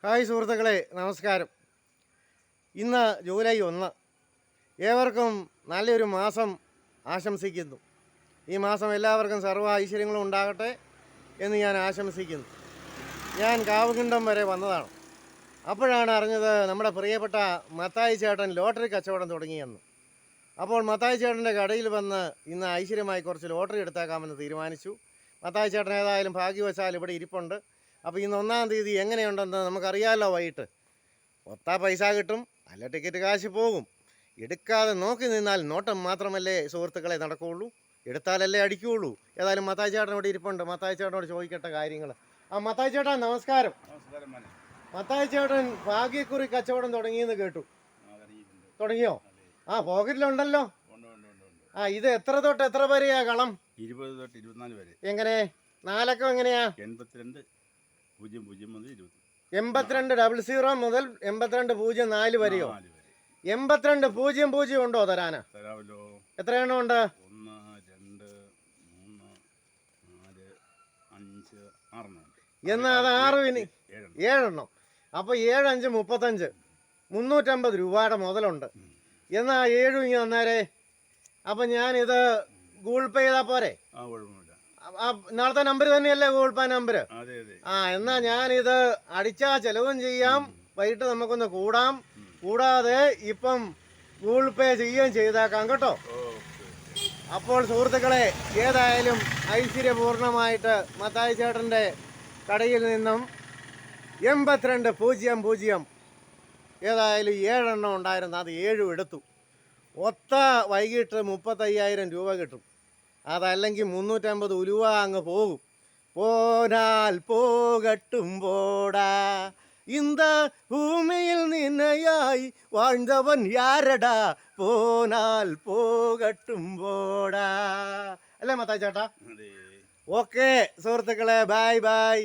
Hi സുഹൃത്തുക്കളെ, നമസ്കാരം. ഇന്ന് ജൂലൈ 1. ഏവർക്കും നല്ലൊരു മാസം ആശംസിക്കുന്നു. ഈ മാസം എല്ലാവർക്കും സർവ്വ ഐശ്വര്യങ്ങളും ഉണ്ടാകട്ടെ എന്ന് ഞാൻ ആശംസിക്കുന്നു. ഞാൻ കാവുകുണ്ടം വരെ വന്നതാണ്. അപ്പോഴാണ് അറിഞ്ഞത് നമ്മുടെ പ്രിയപ്പെട്ട മത്തായി ചേട്ടൻ ലോട്ടറി കച്ചവടം തുടങ്ങിയെന്ന്. അപ്പോൾ മത്തായി ചേട്ടൻ്റെ കടയിൽ വന്ന് ഇന്ന് ഐശ്വര്യമായി കുറച്ച് ലോട്ടറി എടുത്തേക്കാമെന്ന് തീരുമാനിച്ചു. മത്തായി ചേട്ടൻ ഏതായാലും ഭാഗ്യവശാൽ ഇവിടെ ഇരിപ്പുണ്ട്. അപ്പോൾ ഇന്ന് 1-ാം തീയതി എങ്ങനെയുണ്ടെന്ന് നമുക്കറിയാമല്ലോ. വൈകിട്ട് ഒത്താ പൈസ കിട്ടും, നല്ല ടിക്കറ്റ് കാശ് പോകും. എടുക്കാതെ നോക്കി നിന്നാൽ നോട്ടം മാത്രമല്ലേ സുഹൃത്തുക്കളെ നടക്കുകയുള്ളൂ, എടുത്താലല്ലേ അടിക്കുകയുള്ളൂ. ഏതായാലും മത്തായി ചേട്ടൻ ഇവിടെ ഇരിപ്പുണ്ട്. മത്തായി ചേട്ടനോട് ചോദിക്കട്ടെ കാര്യങ്ങൾ. മത്തായി ചേട്ടാ നമസ്കാരം. മത്തായി ചേട്ടൻ ഭാഗ്യക്കുറി കച്ചവടം തുടങ്ങിയെന്ന് കേട്ടു. തുടങ്ങിയോ? പോക്കറ്റിലുണ്ടല്ലോ. ഇത് എത്ര തൊട്ട് എത്ര വരെയാ കളം? 20 തൊട്ട് 24 വരെ. എങ്ങനെ നാലക്കം എങ്ങനെയാ? 82 0 0 മുതൽ 20. 8200 മുതൽ 8204 വരെയോ? 82 00 ഉണ്ടോ തരാനാ? തരാമല്ലോ. എത്ര എണ്ണം ഉണ്ട്? 1 2 3 4 5 6 എന്നാ അത് 6 7 അപ്പോൾ 7 5 35 350 രൂപയുടെ മുതലുണ്ട്. എന്നാ 7 ഇങ്ങനെ തന്നേരെ. അപ്പം ഞാനിത് ഗൂഗിൾ പേ ചെയ്താൽ പോരെ? നാളത്തെ നമ്പർ തന്നെയല്ലേ ഗൂഗിൾ പേ നമ്പർ? എന്നാ ഞാനിത് അടിച്ചാ ചെലവും ചെയ്യാം, വൈകിട്ട് നമുക്കൊന്ന് കൂടാം. കൂടാതെ ഇപ്പം ഗൂഗിൾ പേ ചെയ്യുകയും ചെയ്തേക്കാം കേട്ടോ. അപ്പോൾ സുഹൃത്തുക്കളെ, ഏതായാലും ഐശ്വര്യപൂർണമായിട്ട് മത്തായി ചേട്ടൻ്റെ കടയിൽ നിന്നും 8200 ഏതായാലും 7 എണ്ണം ഉണ്ടായിരുന്നു. അത് 7 എടുത്തു. ഒത്ത വൈകിട്ട് 35,000 രൂപ കിട്ടും. അതല്ലെങ്കിൽ 350 ഉലുവ അങ്ങ് പോകും. പോനാൽ പോകട്ടും പോടാ, இந்த ഭൂമിയിൽ നിന്നയായി வாழ்ந்தവൻ യാരടാ, പോനാൽ പോകട്ടും പോടാ. അല്ലേ മത്തായി ചേട്ടാ? ഓക്കെ സുഹൃത്തുക്കളെ, ബൈ ബൈ.